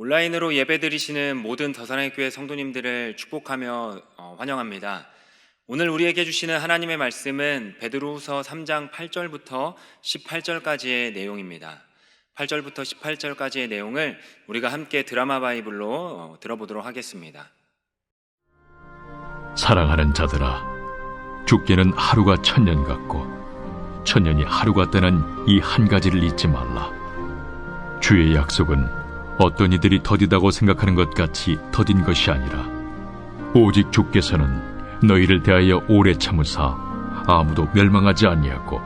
온라인으로 예배드리시는 모든 더사랑의 교회 성도님들을 축복하며 환영합니다. 오늘 우리에게 주시는 하나님의 말씀은 베드로후서 3장 8절부터 18절까지의 내용입니다. 8절부터 18절까지의 내용을 우리가 함께 드라마 바이블로 들어보도록 하겠습니다. 사랑하는 자들아, 죽게는 하루가 천년 같고 천년이 하루 같다는 이 한 가지를 잊지 말라. 주의 약속은 어떤 이들이 더디다고 생각하는 것 같이 더딘 것이 아니라 오직 주께서는 너희를 대하여 오래 참으사 아무도 멸망하지 아니하고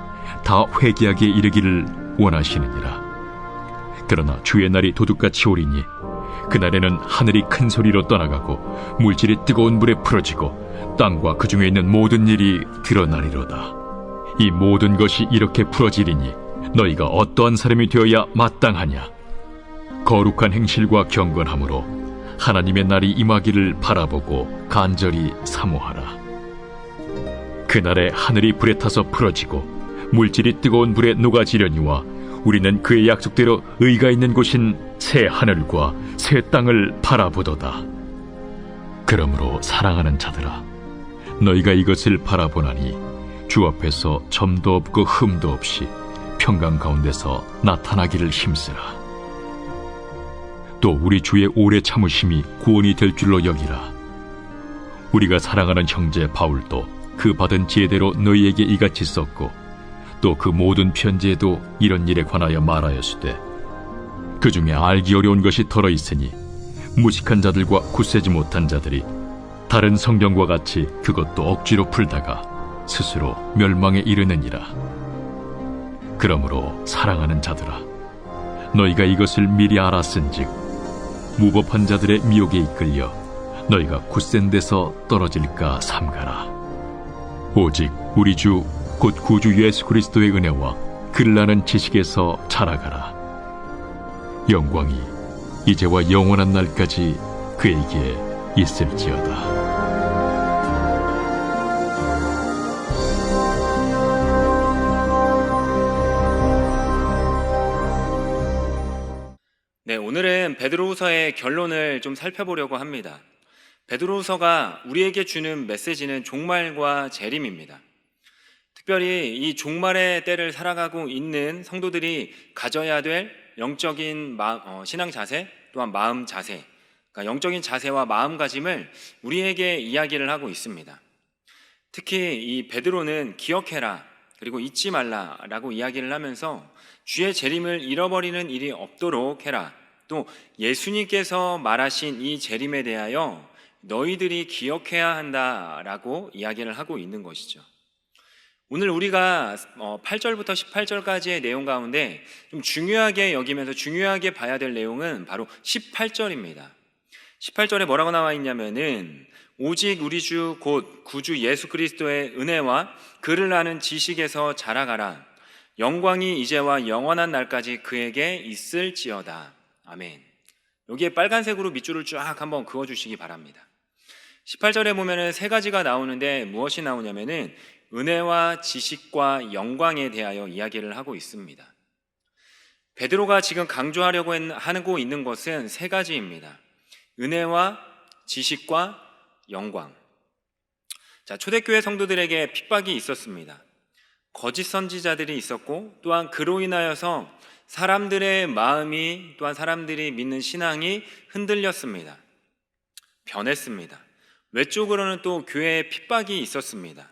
다 회개하기에 이르기를 원하시느니라. 그러나 주의 날이 도둑같이 오리니 그날에는 하늘이 큰 소리로 떠나가고 물질이 뜨거운 불에 풀어지고 땅과 그 중에 있는 모든 일이 드러나리로다. 이 모든 것이 이렇게 풀어지리니 너희가 어떠한 사람이 되어야 마땅하냐? 거룩한 행실과 경건함으로 하나님의 날이 임하기를 바라보고 간절히 사모하라. 그날에 하늘이 불에 타서 풀어지고 물질이 뜨거운 불에 녹아지려니와 우리는 그의 약속대로 의가 있는 곳인 새 하늘과 새 땅을 바라보도다. 그러므로 사랑하는 자들아, 너희가 이것을 바라보나니 주 앞에서 점도 없고 흠도 없이 평강 가운데서 나타나기를 힘쓰라. 또 우리 주의 오래 참으심이 구원이 될 줄로 여기라. 우리가 사랑하는 형제 바울도 그 받은 지혜대로 너희에게 이같이 썼고 또 그 모든 편지에도 이런 일에 관하여 말하였으되 그 중에 알기 어려운 것이 덜어 있으니 무식한 자들과 굳세지 못한 자들이 다른 성경과 같이 그것도 억지로 풀다가 스스로 멸망에 이르느니라. 그러므로 사랑하는 자들아, 너희가 이것을 미리 알았은즉 무법한 자들의 미혹에 이끌려 너희가 굳센 데서 떨어질까 삼가라. 오직 우리 주 곧 구주 예수 그리스도의 은혜와 그를 아는 지식에서 자라가라. 영광이 이제와 영원한 날까지 그에게 있을지어다. 네, 오늘은 베드로후서의 결론을 좀 살펴보려고 합니다. 베드로후서가 우리에게 주는 메시지는 종말과 재림입니다. 특별히 이 종말의 때를 살아가고 있는 성도들이 가져야 될 영적인 신앙 자세, 또한 마음 자세, 그러니까 영적인 자세와 마음가짐을 우리에게 이야기를 하고 있습니다. 특히 이 베드로는 기억해라, 그리고 잊지 말라라고 이야기를 하면서 주의 재림을 잃어버리는 일이 없도록 해라. 또 예수님께서 말하신 이 재림에 대하여 너희들이 기억해야 한다라고 이야기를 하고 있는 것이죠. 오늘 우리가 8절부터 18절까지의 내용 가운데 좀 중요하게 여기면서 중요하게 봐야 될 내용은 바로 18절입니다. 18절에 뭐라고 나와 있냐면은 오직 우리 주 곧 구주 예수 그리스도의 은혜와 그를 아는 지식에서 자라가라. 영광이 이제와 영원한 날까지 그에게 있을지어다. 아멘. 여기에 빨간색으로 밑줄을 쫙 한번 그어주시기 바랍니다. 18절에 보면은 세 가지가 나오는데 무엇이 나오냐면은 은혜와 지식과 영광에 대하여 이야기를 하고 있습니다. 베드로가 지금 강조하려고 하고 있는 것은 세 가지입니다. 은혜와 지식과 영광. 자, 초대교회 성도들에게 핍박이 있었습니다. 거짓 선지자들이 있었고 또한 그로 인하여서 사람들의 마음이 또한 사람들이 믿는 신앙이 흔들렸습니다. 변했습니다. 외적으로는 또 교회에 핍박이 있었습니다.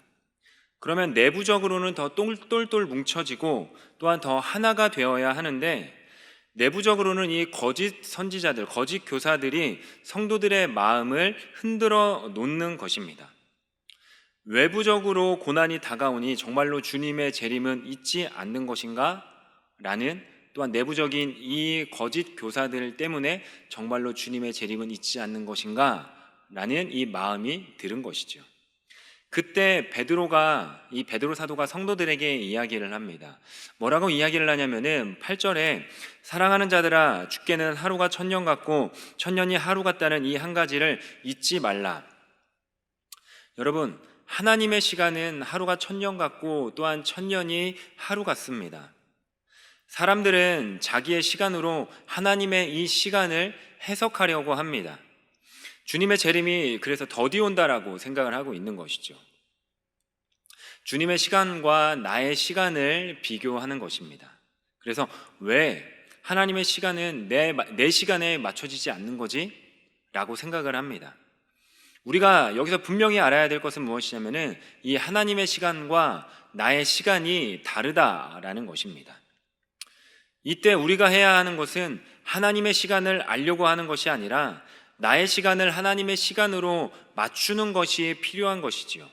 그러면 내부적으로는 더 똘똘 뭉쳐지고 또한 더 하나가 되어야 하는데 내부적으로는 이 거짓 선지자들, 거짓 교사들이 성도들의 마음을 흔들어 놓는 것입니다. 외부적으로 고난이 다가오니 정말로 주님의 재림은 있지 않는 것인가? 라는 또한 내부적인 이 거짓 교사들 때문에 정말로 주님의 재림은 있지 않는 것인가? 라는 이 마음이 들은 것이죠. 그때 이 베드로 사도가 성도들에게 이야기를 합니다. 뭐라고 이야기를 하냐면은 8절에 사랑하는 자들아, 죽게는 하루가 천년 같고 천년이 하루 같다는 이 한 가지를 잊지 말라. 여러분, 하나님의 시간은 하루가 천년 같고 또한 천년이 하루 같습니다. 사람들은 자기의 시간으로 하나님의 이 시간을 해석하려고 합니다. 주님의 재림이 그래서 더디 온다라고 생각을 하고 있는 것이죠. 주님의 시간과 나의 시간을 비교하는 것입니다. 그래서 왜 하나님의 시간은 내 시간에 맞춰지지 않는 거지? 라고 생각을 합니다. 우리가 여기서 분명히 알아야 될 것은 무엇이냐면은 이 하나님의 시간과 나의 시간이 다르다라는 것입니다. 이때 우리가 해야 하는 것은 하나님의 시간을 알려고 하는 것이 아니라 나의 시간을 하나님의 시간으로 맞추는 것이 필요한 것이지요.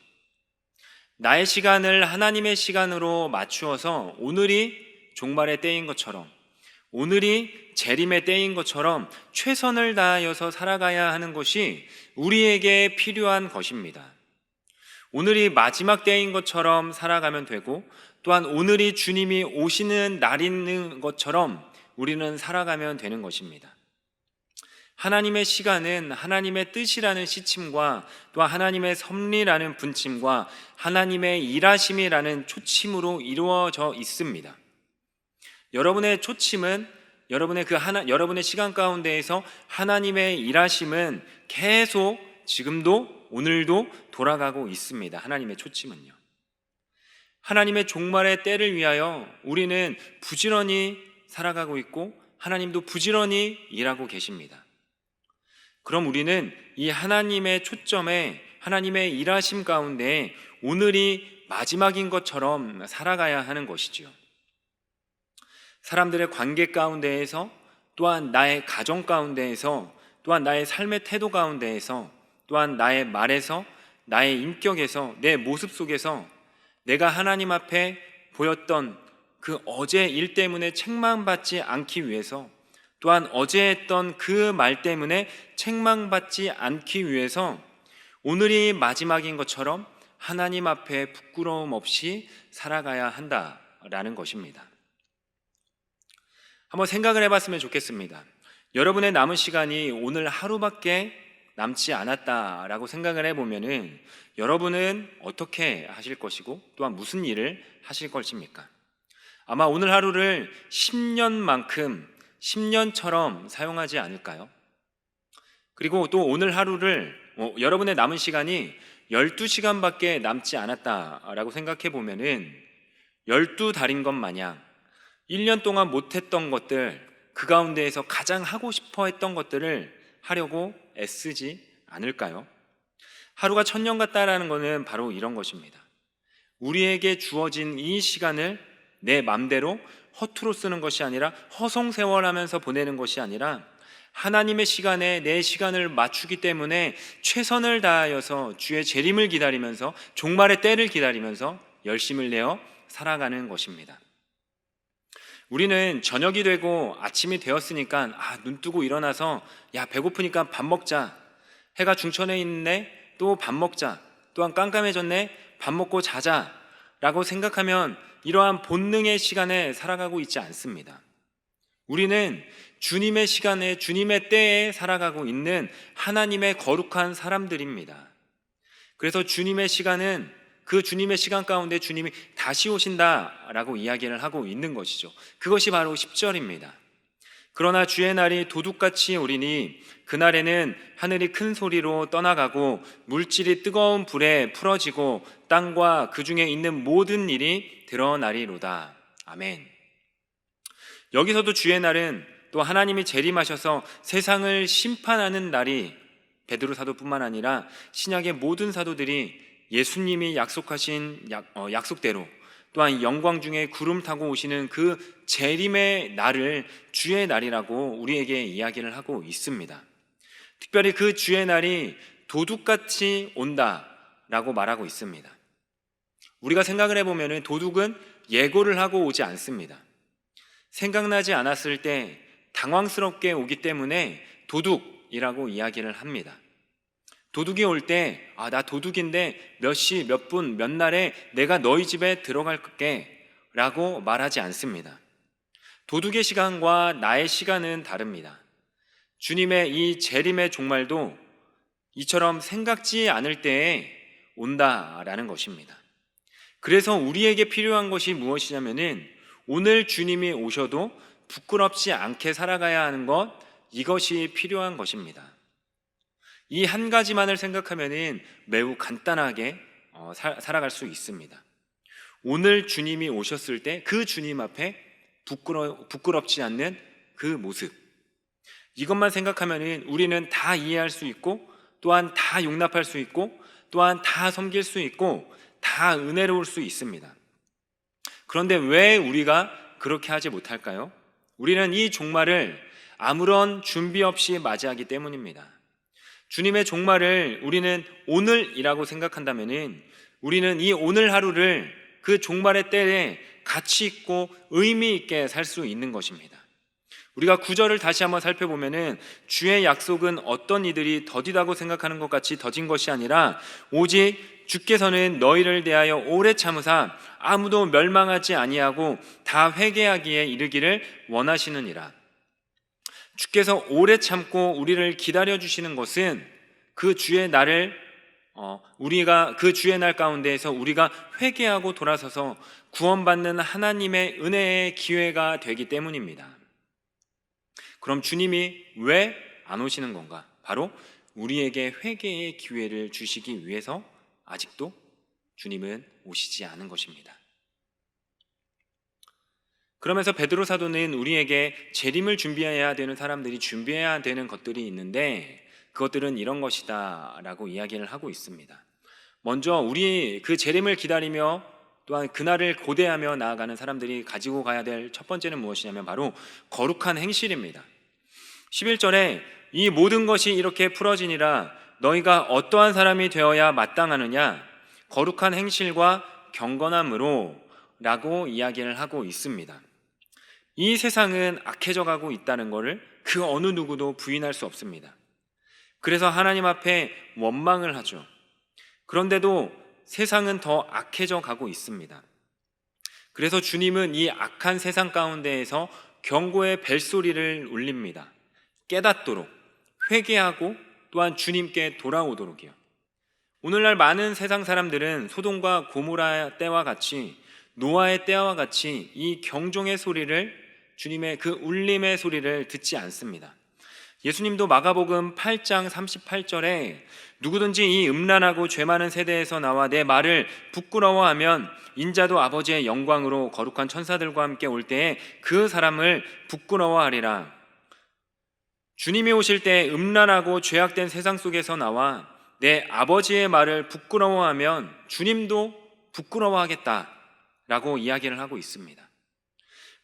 나의 시간을 하나님의 시간으로 맞추어서 오늘이 종말의 때인 것처럼, 오늘이 재림의 때인 것처럼 최선을 다하여서 살아가야 하는 것이 우리에게 필요한 것입니다. 오늘이 마지막 때인 것처럼 살아가면 되고, 또한 오늘이 주님이 오시는 날인 것처럼 우리는 살아가면 되는 것입니다. 하나님의 시간은 하나님의 뜻이라는 시침과 또한 하나님의 섭리라는 분침과 하나님의 일하심이라는 초침으로 이루어져 있습니다. 여러분의 초침은 여러분의 시간 가운데에서 하나님의 일하심은 계속 지금도 오늘도 돌아가고 있습니다. 하나님의 초침은요. 하나님의 종말의 때를 위하여 우리는 부지런히 살아가고 있고 하나님도 부지런히 일하고 계십니다. 그럼 우리는 이 하나님의 초점에 하나님의 일하심 가운데 오늘이 마지막인 것처럼 살아가야 하는 것이지요. 사람들의 관계 가운데에서, 또한 나의 가정 가운데에서, 또한 나의 삶의 태도 가운데에서, 또한 나의 말에서, 나의 인격에서, 내 모습 속에서 내가 하나님 앞에 보였던 그 어제 일 때문에 책망받지 않기 위해서, 또한 어제 했던 그 말 때문에 책망받지 않기 위해서 오늘이 마지막인 것처럼 하나님 앞에 부끄러움 없이 살아가야 한다라는 것입니다. 한번 생각을 해봤으면 좋겠습니다. 여러분의 남은 시간이 오늘 하루밖에 남지 않았다라고 생각을 해보면은 여러분은 어떻게 하실 것이고 또한 무슨 일을 하실 것입니까? 아마 오늘 하루를 10년처럼 사용하지 않을까요? 그리고 또 오늘 하루를 여러분의 남은 시간이 12시간밖에 남지 않았다라고 생각해 보면은 12달인 것 마냥 1년 동안 못했던 것들, 그 가운데에서 가장 하고 싶어 했던 것들을 하려고 애쓰지 않을까요? 하루가 1000년 같다라는 것은 바로 이런 것입니다. 우리에게 주어진 이 시간을 내 맘대로 허투루 쓰는 것이 아니라 허송세월하면서 보내는 것이 아니라 하나님의 시간에 내 시간을 맞추기 때문에 최선을 다하여서 주의 재림을 기다리면서 종말의 때를 기다리면서 열심을 내어 살아가는 것입니다. 우리는 저녁이 되고 아침이 되었으니까 눈 뜨고 일어나서 배고프니까 밥 먹자, 해가 중천에 있네, 또 밥 먹자, 또한 깜깜해졌네, 밥 먹고 자자 라고 생각하면 이러한 본능의 시간에 살아가고 있지 않습니다. 우리는 주님의 시간에, 주님의 때에 살아가고 있는 하나님의 거룩한 사람들입니다. 그래서 주님의 시간은 그 주님의 시간 가운데 주님이 다시 오신다라고 이야기를 하고 있는 것이죠. 그것이 바로 10절입니다. 그러나 주의 날이 도둑같이 오리니 그날에는 하늘이 큰 소리로 떠나가고 물질이 뜨거운 불에 풀어지고 땅과 그 중에 있는 모든 일이 드러나리로다. 아멘. 여기서도 주의 날은 또 하나님이 재림하셔서 세상을 심판하는 날이 베드로 사도뿐만 아니라 신약의 모든 사도들이 예수님이 약속하신 약속대로 또한 영광 중에 구름 타고 오시는 그 재림의 날을 주의 날이라고 우리에게 이야기를 하고 있습니다. 특별히 그 주의 날이 도둑같이 온다라고 말하고 있습니다. 우리가 생각을 해보면 도둑은 예고를 하고 오지 않습니다. 생각나지 않았을 때 당황스럽게 오기 때문에 도둑이라고 이야기를 합니다. 도둑이 올 때 나 도둑인데 몇 시, 몇 분, 몇 날에 내가 너희 집에 들어갈게 라고 말하지 않습니다. 도둑의 시간과 나의 시간은 다릅니다. 주님의 이 재림의 종말도 이처럼 생각지 않을 때에 온다라는 것입니다. 그래서 우리에게 필요한 것이 무엇이냐면은 오늘 주님이 오셔도 부끄럽지 않게 살아가야 하는 것, 이것이 필요한 것입니다. 이 한 가지만을 생각하면 매우 간단하게 살아갈 수 있습니다. 오늘 주님이 오셨을 때 그 주님 앞에 부끄럽지 않는 그 모습, 이것만 생각하면 우리는 다 이해할 수 있고, 또한 다 용납할 수 있고, 또한 다 섬길 수 있고, 다 은혜로울 수 있습니다. 그런데 왜 우리가 그렇게 하지 못할까요? 우리는 이 종말을 아무런 준비 없이 맞이하기 때문입니다. 주님의 종말을 우리는 오늘이라고 생각한다면 우리는 이 오늘 하루를 그 종말의 때에 가치 있고 의미 있게 살 수 있는 것입니다. 우리가 9절을 다시 한번 살펴보면 주의 약속은 어떤 이들이 더디다고 생각하는 것 같이 더딘 것이 아니라 오직 주께서는 너희를 대하여 오래 참으사 아무도 멸망하지 아니하고 다 회개하기에 이르기를 원하시느니라. 주께서 오래 참고 우리를 기다려 주시는 것은 그 주의 날을 우리가 그 주의 날 가운데에서 우리가 회개하고 돌아서서 구원받는 하나님의 은혜의 기회가 되기 때문입니다. 그럼 주님이 왜 안 오시는 건가? 바로 우리에게 회개의 기회를 주시기 위해서 아직도 주님은 오시지 않은 것입니다. 그러면서 베드로 사도는 우리에게 재림을 준비해야 되는 사람들이 준비해야 되는 것들이 있는데 그것들은 이런 것이다 라고 이야기를 하고 있습니다. 먼저 우리 그 재림을 기다리며 또한 그날을 고대하며 나아가는 사람들이 가지고 가야 될 첫 번째는 무엇이냐면 바로 거룩한 행실입니다. 11절에 이 모든 것이 이렇게 풀어지니라 너희가 어떠한 사람이 되어야 마땅하느냐 거룩한 행실과 경건함으로 라고 이야기를 하고 있습니다. 이 세상은 악해져 가고 있다는 것을 그 어느 누구도 부인할 수 없습니다. 그래서 하나님 앞에 원망을 하죠. 그런데도 세상은 더 악해져 가고 있습니다. 그래서 주님은 이 악한 세상 가운데에서 경고의 벨소리를 울립니다. 깨닫도록, 회개하고 또한 주님께 돌아오도록이요. 오늘날 많은 세상 사람들은 소돔과 고모라 때와 같이 노아의 때와 같이 이 경종의 소리를 주님의 그 울림의 소리를 듣지 않습니다. 예수님도 마가복음 8장 38절에 누구든지 이 음란하고 죄 많은 세대에서 나와 내 말을 부끄러워하면 인자도 아버지의 영광으로 거룩한 천사들과 함께 올 때에 그 사람을 부끄러워하리라. 주님이 오실 때 음란하고 죄악된 세상 속에서 나와 내 아버지의 말을 부끄러워하면 주님도 부끄러워하겠다라고 이야기를 하고 있습니다.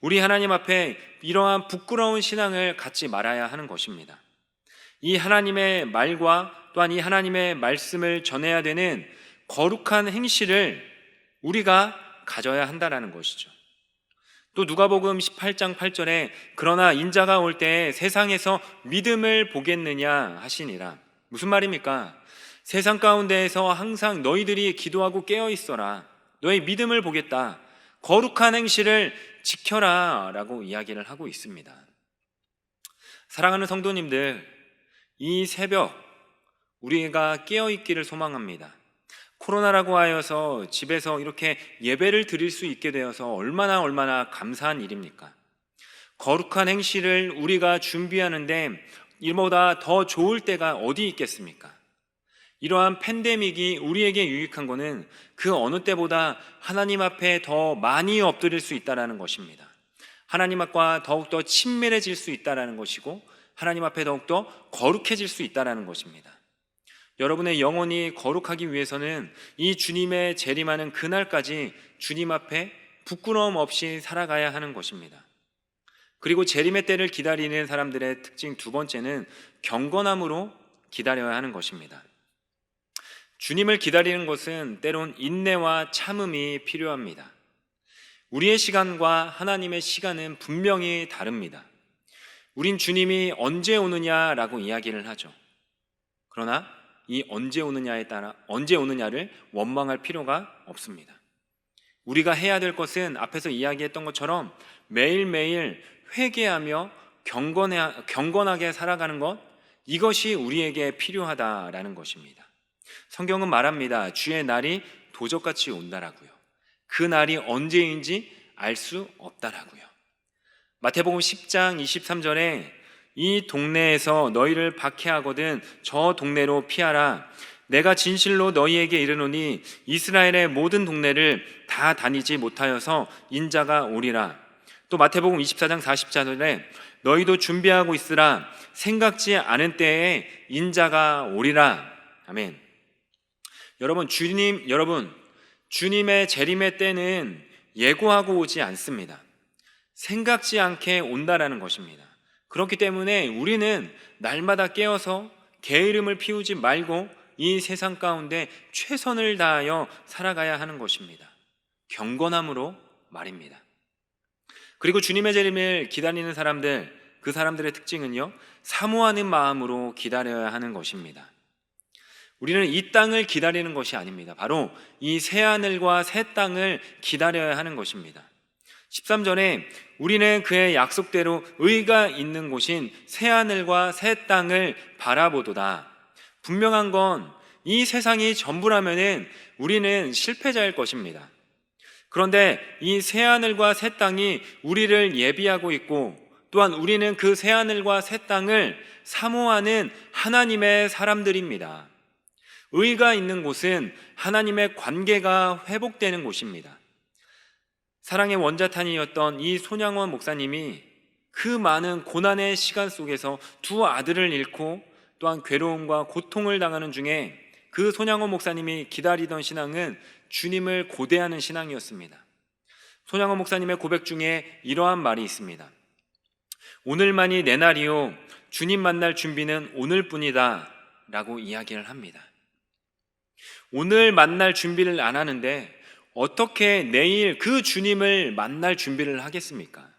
우리 하나님 앞에 이러한 부끄러운 신앙을 갖지 말아야 하는 것입니다. 이 하나님의 말과 또한 이 하나님의 말씀을 전해야 되는 거룩한 행실을 우리가 가져야 한다는 것이죠. 또 누가복음 18장 8절에 그러나 인자가 올 때 세상에서 믿음을 보겠느냐 하시니라. 무슨 말입니까? 세상 가운데에서 항상 너희들이 기도하고 깨어 있어라. 너의 믿음을 보겠다. 거룩한 행실을 지켜라 라고 이야기를 하고 있습니다. 사랑하는 성도님들, 이 새벽 우리가 깨어있기를 소망합니다. 코로나라고 하여서 집에서 이렇게 예배를 드릴 수 있게 되어서 얼마나 감사한 일입니까? 거룩한 행실을 우리가 준비하는데 이보다 더 좋을 때가 어디 있겠습니까? 이러한 팬데믹이 우리에게 유익한 것은 그 어느 때보다 하나님 앞에 더 많이 엎드릴 수 있다는 것입니다. 하나님 앞과 더욱더 친밀해질 수 있다는 것이고 하나님 앞에 더욱더 거룩해질 수 있다는 것입니다. 여러분의 영혼이 거룩하기 위해서는 이 주님의 재림하는 그날까지 주님 앞에 부끄러움 없이 살아가야 하는 것입니다. 그리고 재림의 때를 기다리는 사람들의 특징 두 번째는 경건함으로 기다려야 하는 것입니다. 주님을 기다리는 것은 때론 인내와 참음이 필요합니다. 우리의 시간과 하나님의 시간은 분명히 다릅니다. 우린 주님이 언제 오느냐라고 이야기를 하죠. 그러나 이 언제 오느냐를 원망할 필요가 없습니다. 우리가 해야 될 것은 앞에서 이야기했던 것처럼 매일매일 회개하며 경건하게 살아가는 것, 이것이 우리에게 필요하다라는 것입니다. 성경은 말합니다. 주의 날이 도적같이 온다라고요. 그 날이 언제인지 알 수 없다라고요. 마태복음 10장 23절에 이 동네에서 너희를 박해하거든 저 동네로 피하라. 내가 진실로 너희에게 이르노니 이스라엘의 모든 동네를 다 다니지 못하여서 인자가 오리라. 또 마태복음 24장 40절에 너희도 준비하고 있으라. 생각지 않은 때에 인자가 오리라. 아멘. 여러분, 주님의 재림의 때는 예고하고 오지 않습니다. 생각지 않게 온다라는 것입니다. 그렇기 때문에 우리는 날마다 깨어서 게으름을 피우지 말고 이 세상 가운데 최선을 다하여 살아가야 하는 것입니다. 경건함으로 말입니다. 그리고 주님의 재림을 기다리는 사람들, 그 사람들의 특징은요, 사모하는 마음으로 기다려야 하는 것입니다. 우리는 이 땅을 기다리는 것이 아닙니다. 바로 이 새하늘과 새 땅을 기다려야 하는 것입니다. 13절에 우리는 그의 약속대로 의가 있는 곳인 새하늘과 새 땅을 바라보도다. 분명한 건 이 세상이 전부라면은 우리는 실패자일 것입니다. 그런데 이 새하늘과 새 땅이 우리를 예비하고 있고, 또한 우리는 그 새하늘과 새 땅을 사모하는 하나님의 사람들입니다. 의가 있는 곳은 하나님의 관계가 회복되는 곳입니다. 사랑의 원자탄이었던 이 손양원 목사님이 그 많은 고난의 시간 속에서 두 아들을 잃고 또한 괴로움과 고통을 당하는 중에 그 손양원 목사님이 기다리던 신앙은 주님을 고대하는 신앙이었습니다. 손양원 목사님의 고백 중에 이러한 말이 있습니다. 오늘만이 내 날이요 주님 만날 준비는 오늘뿐이다 라고 이야기를 합니다. 오늘 만날 준비를 안 하는데 어떻게 내일 그 주님을 만날 준비를 하겠습니까?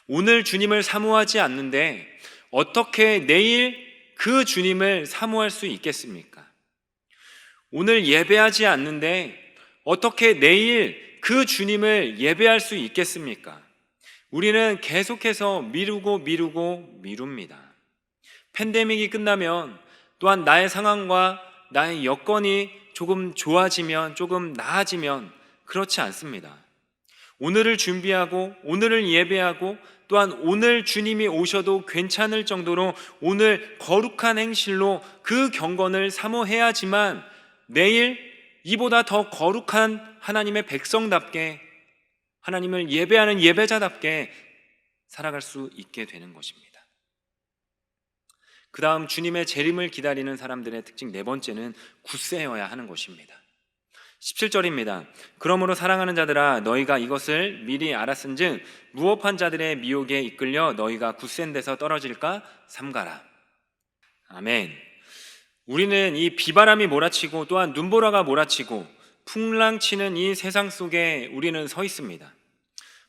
오늘 주님을 사모하지 않는데 어떻게 내일 그 주님을 사모할 수 있겠습니까? 오늘 예배하지 않는데 어떻게 내일 그 주님을 예배할 수 있겠습니까? 우리는 계속해서 미룹니다. 팬데믹이 끝나면 또한 나의 상황과 나의 여건이 조금 좋아지면, 조금 나아지면 그렇지 않습니다. 오늘을 준비하고 오늘을 예배하고 또한 오늘 주님이 오셔도 괜찮을 정도로 오늘 거룩한 행실로 그 경건을 사모해야지만 내일 이보다 더 거룩한 하나님의 백성답게, 하나님을 예배하는 예배자답게 살아갈 수 있게 되는 것입니다. 그 다음 주님의 재림을 기다리는 사람들의 특징 네 번째는 굳세여야 하는 것입니다. 17절입니다. 그러므로 사랑하는 자들아 너희가 이것을 미리 알았은즉 무업한 자들의 미혹에 이끌려 너희가 굳센 데서 떨어질까 삼가라. 아멘. 우리는 이 비바람이 몰아치고 또한 눈보라가 몰아치고 풍랑치는 이 세상 속에 우리는 서 있습니다.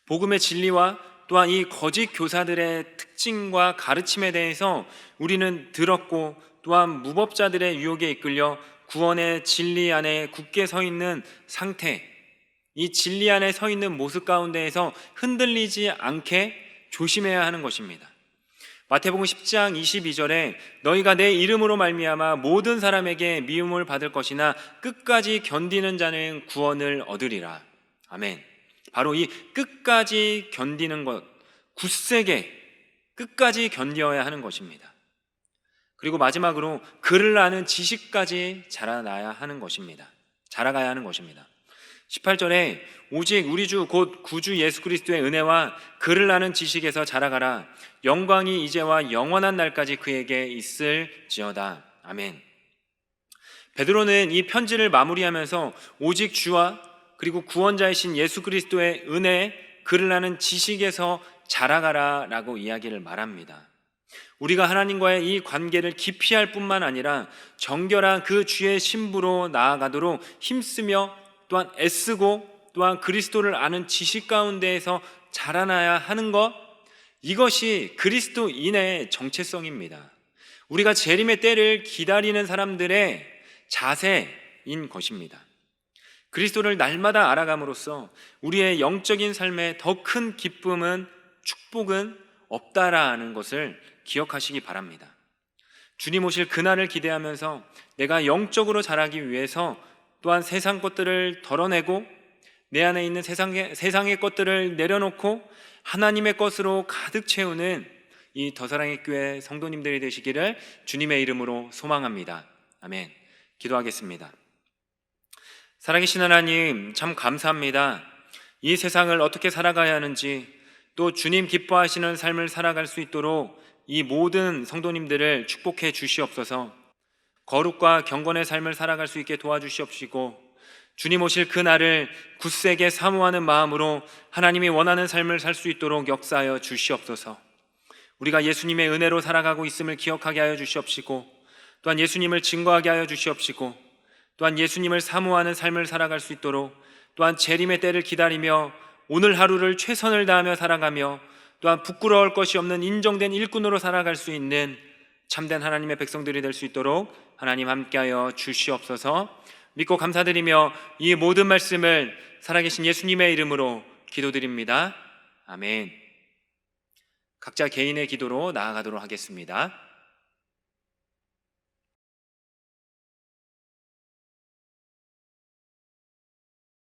복음의 진리와 또한 이 거짓 교사들의 특징과 가르침에 대해서 우리는 들었고 또한 무법자들의 유혹에 이끌려 구원의 진리 안에 굳게 서 있는 상태, 이 진리 안에 서 있는 모습 가운데에서 흔들리지 않게 조심해야 하는 것입니다. 마태복음 10장 22절에 너희가 내 이름으로 말미암아 모든 사람에게 미움을 받을 것이나 끝까지 견디는 자는 구원을 얻으리라. 아멘. 바로 이 끝까지 견디는 것, 굳세게 끝까지 견뎌야 하는 것입니다. 그리고 마지막으로 그를 아는 지식까지 자라가야 하는 것입니다. 18절에 오직 우리 주 곧 구주 예수 그리스도의 은혜와 그를 아는 지식에서 자라가라. 영광이 이제와 영원한 날까지 그에게 있을지어다. 아멘. 베드로는 이 편지를 마무리하면서 오직 주와 그리고 구원자이신 예수 그리스도의 은혜, 그를 아는 지식에서 자라가라 라고 이야기를 말합니다. 우리가 하나님과의 이 관계를 깊이 할 뿐만 아니라 정결한 그 주의 신부로 나아가도록 힘쓰며 또한 애쓰고 또한 그리스도를 아는 지식 가운데에서 자라나야 하는 것, 이것이 그리스도인의 정체성입니다. 우리가 재림의 때를 기다리는 사람들의 자세인 것입니다. 그리스도를 날마다 알아감으로써 우리의 영적인 삶에 더 큰 기쁨은, 축복은 없다라는 것을 기억하시기 바랍니다. 주님 오실 그날을 기대하면서 내가 영적으로 자라기 위해서 또한 세상 것들을 덜어내고 내 안에 있는 세상의 것들을 내려놓고 하나님의 것으로 가득 채우는 이 더사랑의 교회 성도님들이 되시기를 주님의 이름으로 소망합니다. 아멘. 기도하겠습니다. 살아계신 하나님, 참 감사합니다. 이 세상을 어떻게 살아가야 하는지, 또 주님 기뻐하시는 삶을 살아갈 수 있도록 이 모든 성도님들을 축복해 주시옵소서. 거룩과 경건의 삶을 살아갈 수 있게 도와주시옵시고, 주님 오실 그날을 굳세게 사모하는 마음으로 하나님이 원하는 삶을 살 수 있도록 역사하여 주시옵소서. 우리가 예수님의 은혜로 살아가고 있음을 기억하게 하여 주시옵시고, 또한 예수님을 증거하게 하여 주시옵시고, 또한 예수님을 사모하는 삶을 살아갈 수 있도록, 또한 재림의 때를 기다리며 오늘 하루를 최선을 다하며 살아가며, 또한 부끄러울 것이 없는 인정된 일꾼으로 살아갈 수 있는 참된 하나님의 백성들이 될 수 있도록 하나님 함께하여 주시옵소서. 믿고 감사드리며 이 모든 말씀을 살아계신 예수님의 이름으로 기도드립니다. 아멘. 각자 개인의 기도로 나아가도록 하겠습니다.